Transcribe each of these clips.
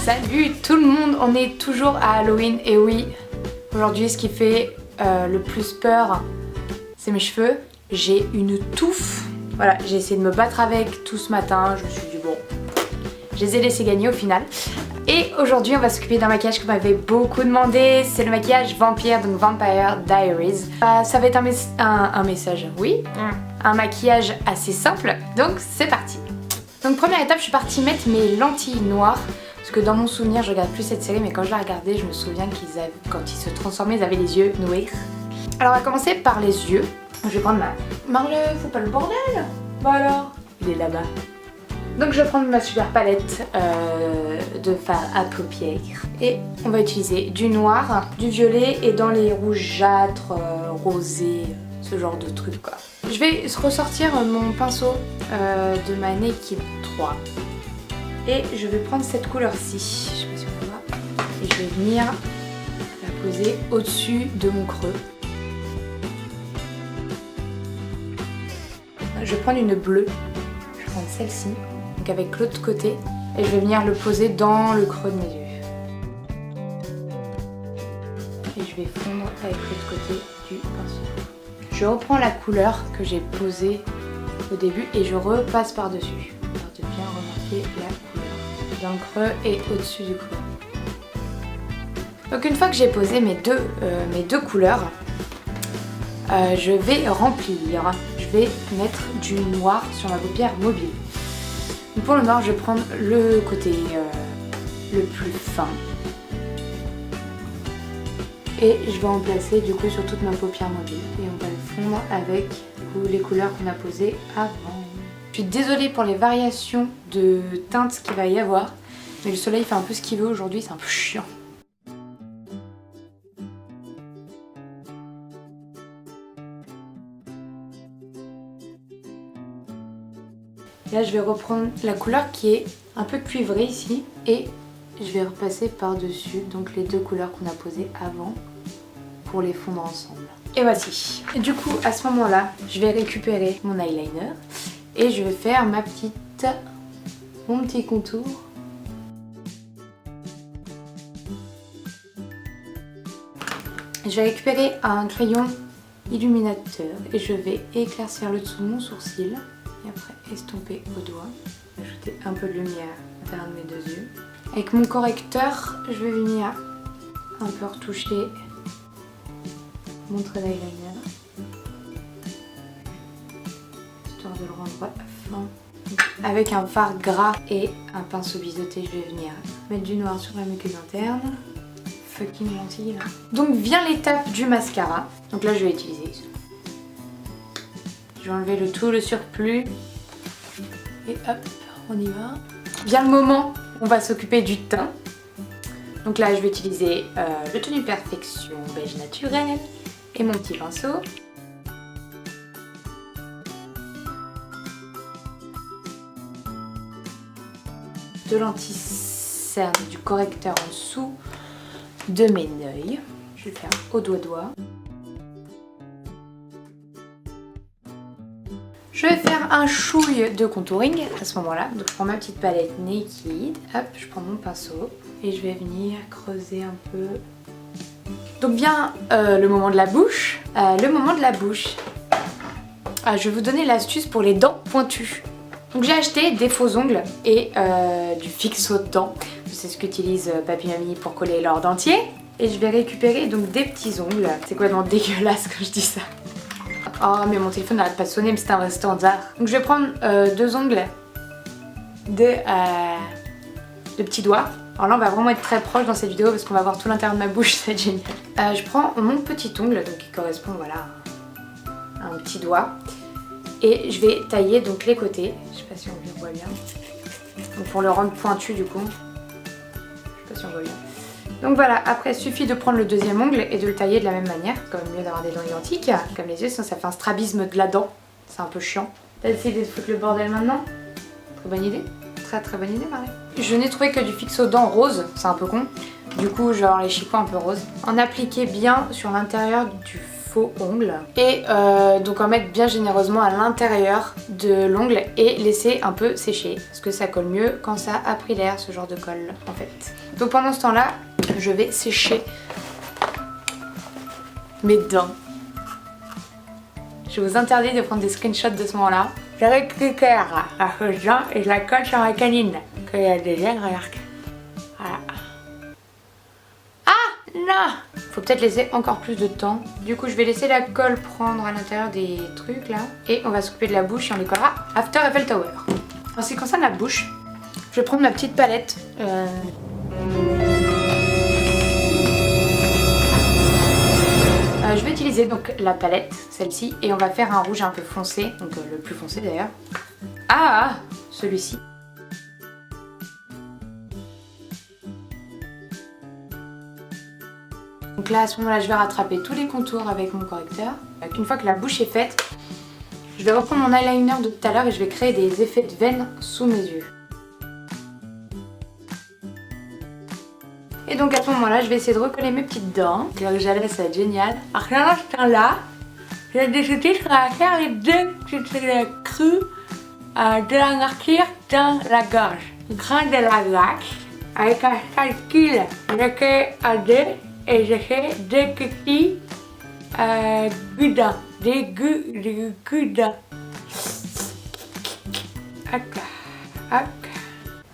Salut tout le monde, on est toujours à Halloween et oui, aujourd'hui ce qui fait le plus peur, c'est mes cheveux. J'ai une touffe, voilà, j'ai essayé de me battre avec tout ce matin, je me suis dit bon, je les ai laissés gagner au final. Et aujourd'hui on va s'occuper d'un maquillage que vous m'avez beaucoup demandé, c'est le maquillage Vampire, donc Vampire Diaries. Ça va être un message, oui, un maquillage assez simple, donc c'est parti. Donc première étape, je suis partie mettre mes lentilles noires. Parce que dans mon souvenir, je regarde plus cette série, mais quand je la regardais, je me souviens qu'ils avaient, quand ils se transformaient, ils avaient les yeux noirs. Alors on va commencer par les yeux. Je vais prendre ma... Marle, faut pas le bordel. Bah alors, il est là-bas. Donc je vais prendre ma super palette de fard à paupières. Et on va utiliser du noir, du violet et dans les rougeâtres, rosés, ce genre de trucs quoi. Je vais ressortir mon pinceau de ma Naked 3. Et je vais prendre cette couleur-ci, je sais pas si on voit, et je vais venir la poser au-dessus de mon creux. Je vais prendre une bleue, je vais prendre celle-ci, donc avec l'autre côté, et je vais venir le poser dans le creux de mes yeux. Et je vais fondre avec l'autre côté du pinceau. Je reprends la couleur que j'ai posée au début et je repasse par-dessus. De bien remarquer la couleur dans le creux et au-dessus du creux. Donc une fois que j'ai posé mes deux couleurs, je vais remplir. Je vais mettre du noir sur ma paupière mobile. Donc pour le noir, je vais prendre le côté le plus fin. Et je vais en placer du coup sur toute ma paupière mobile. Et on va le fondre avec les couleurs qu'on a posées avant. Je suis désolée pour les variations de teintes qu'il va y avoir, mais le soleil fait un peu ce qu'il veut aujourd'hui, c'est un peu chiant. Là je vais reprendre la couleur qui est un peu cuivrée ici et je vais repasser par-dessus donc les deux couleurs qu'on a posées avant pour les fondre ensemble. Et voici. Et du coup à ce moment-là, je vais récupérer mon eyeliner. Et je vais faire mon petit contour. Je vais récupérer un crayon illuminateur et je vais éclaircir le dessous de mon sourcil. Et après estomper au doigt. Ajouter un peu de lumière à l'intérieur de mes deux yeux. Avec mon correcteur, je vais venir un peu retoucher mon trait d'eyeliner. De le rendre fin. Avec un fard gras et un pinceau biseauté, je vais venir mettre du noir sur la muqueuse interne. Fucking lentille là. Donc vient l'étape du mascara. Donc là je vais utiliser. Je vais enlever le surplus. Et hop, on y va. Vient le moment où on va s'occuper du teint. Donc là je vais utiliser le Tenue Perfection beige naturel et mon petit pinceau. De l'anti-cerne, du correcteur en dessous de mes yeux. Je vais le faire au doigt. Je vais faire un chouille de contouring à ce moment-là. Donc je prends ma petite palette Naked. Hop, je prends mon pinceau et je vais venir creuser un peu. Donc vient le moment de la bouche. Je vais vous donner l'astuce pour les dents pointues. Donc j'ai acheté des faux ongles et du fixo de dents. C'est ce qu'utilise Papy Mamie pour coller leur dentier. Et je vais récupérer donc des petits ongles. C'est complètement dégueulasse quand je dis ça. Oh mais mon téléphone n'arrête pas de sonner, mais c'est un vrai standard. Donc je vais prendre deux ongles de petits doigts. Alors là on va vraiment être très proche dans cette vidéo parce qu'on va voir tout l'intérieur de ma bouche, c'est génial. Je prends mon petit ongle, donc qui correspond voilà, à un petit doigt. Et je vais tailler donc les côtés, je sais pas si on voit bien, donc pour le rendre pointu du coup, je sais pas si on voit bien. Donc voilà, après il suffit de prendre le deuxième ongle et de le tailler de la même manière. C'est quand même mieux d'avoir des dents identiques, comme les yeux, sinon ça fait un strabisme de la dent. C'est un peu chiant. T'as décidé de foutre le bordel maintenant? Très bonne idée. Très très bonne idée Marie. Je n'ai trouvé que du fixodent rose, c'est un peu con. Du coup je vais avoir les chicots un peu roses. En appliquer bien sur l'intérieur du faux ongle. Et donc en mettre bien généreusement à l'intérieur de l'ongle et laisser un peu sécher. Parce que ça colle mieux quand ça a pris l'air, ce genre de colle en fait. Donc pendant ce temps là, je vais sécher mes dents. Je vous interdis de prendre des screenshots de ce moment-là. Je récupère la fausse dent et je la colle sur ma canine. Qu'il y a des gens, regarde. Voilà. Ah non! Faut peut-être laisser encore plus de temps. Du coup, je vais laisser la colle prendre à l'intérieur des trucs là. Et on va s'occuper de la bouche et on les collera after Eiffel Tower. En ce qui concerne la bouche, je vais prendre ma petite palette. Je vais utiliser donc la palette, celle-ci, et on va faire un rouge un peu foncé, donc le plus foncé d'ailleurs. Ah, celui-ci. Donc là, à ce moment-là, je vais rattraper tous les contours avec mon correcteur. Une fois que la bouche est faite, je vais reprendre mon eyeliner de tout à l'heure et je vais créer des effets de veines sous mes yeux. Et donc à ce moment-là, je vais essayer de recoller mes petites dents. Le rouge à lèvres, ça va être génial. Alors pendant ce temps-là, j'ai décidé de faire les deux petites crues de l'engartir dans la gorge. Grand de la gorge, avec un calcul, je fais à deux et je fais deux petits goudas. Des goudas. Hop, hop.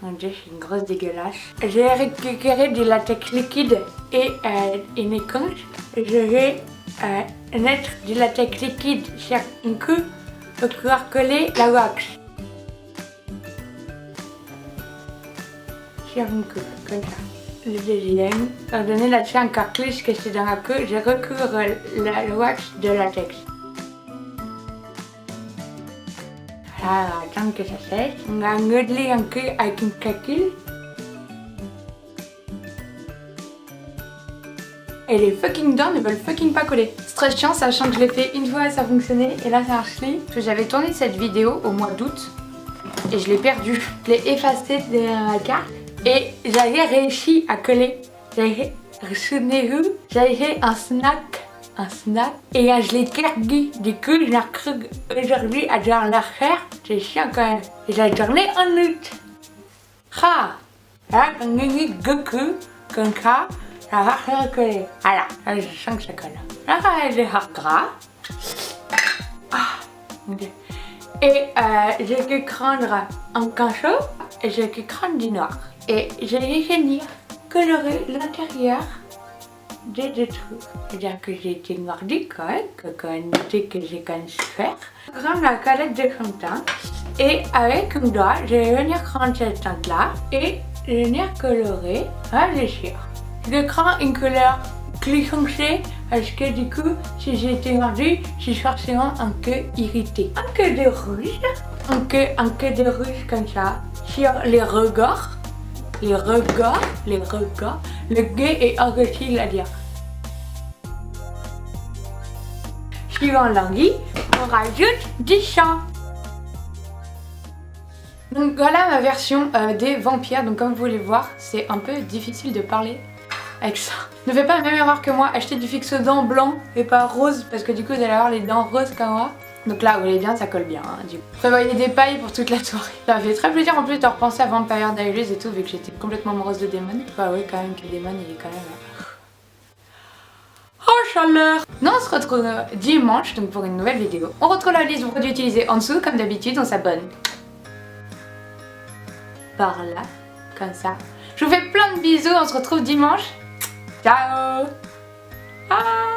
Mon dieu, c'est une grosse dégueulasse. J'ai récupéré du latex liquide et une éponge. Je vais mettre du latex liquide sur une coupe pour pouvoir coller la wax. Sur une coupe, comme ça. Le deuxième, pour donner là-dessus encore plus que c'est dans la queue, je recouvre la wax de latex. Voilà, attends que ça sèche. On va modeler un peu avec une calcul. Et les fucking dents ne veulent fucking pas coller. C'est très chiant, sachant que je l'ai fait une fois et ça fonctionnait. Et là ça marche plus. Parce que j'avais tourné cette vidéo au mois d'août. Et je l'ai perdue. Je l'ai effacée de la carte. Et j'avais réussi à coller. Souvenez-vous, j'avais fait un snack. Et je l'ai perdu. Du coup, je l'ai cru aujourd'hui à devoir la refaire. C'est chiant quand même. Et j'ai tourné en août. Ah! Là, quand on dit Goku, comme ça, ça va se recoller. Voilà, là, je sens que ça colle. Là, ça va être gras. Ah! Okay. Et je vais prendre un pinceau et je vais prendre du noir. Et je vais venir colorer l'intérieur des deux trucs. C'est-à-dire que j'ai été nordique quand même, que j'ai quand même su faire. Je prends la palette de fond de teint et avec un doigt, je vais venir prendre cette teinte-là et je vais venir colorer à l'échelle. Je prends une couleur plus foncée parce que du coup, si j'ai été mordue, je suis forcément un peu irritée. Un peu de rouge, un peu de rouge comme ça sur les regards. Le gay est impossible à dire. Suivant l'envie, on rajoute du sang. Donc voilà ma version des vampires. Donc comme vous pouvez le voir, c'est un peu difficile de parler avec ça. Ne faites pas la même erreur que moi, achetez du fixe-dents blanc et pas rose parce que du coup vous allez avoir les dents roses comme moi. Donc là, vous voyez bien, ça colle bien. Hein, du coup. Prévoyez des pailles pour toute la soirée. Ça m'a fait très plaisir en plus de repenser à Vampire Diaries et tout, vu que j'étais complètement amoureuse de Damon. Bah oui, quand même que Damon, il est quand même... Oh, chaleur! Non, on se retrouve dimanche, donc pour une nouvelle vidéo. On retrouve la liste de produits utilisés en dessous, comme d'habitude, on s'abonne. Par là, comme ça. Je vous fais plein de bisous, on se retrouve dimanche. Ciao! Ah.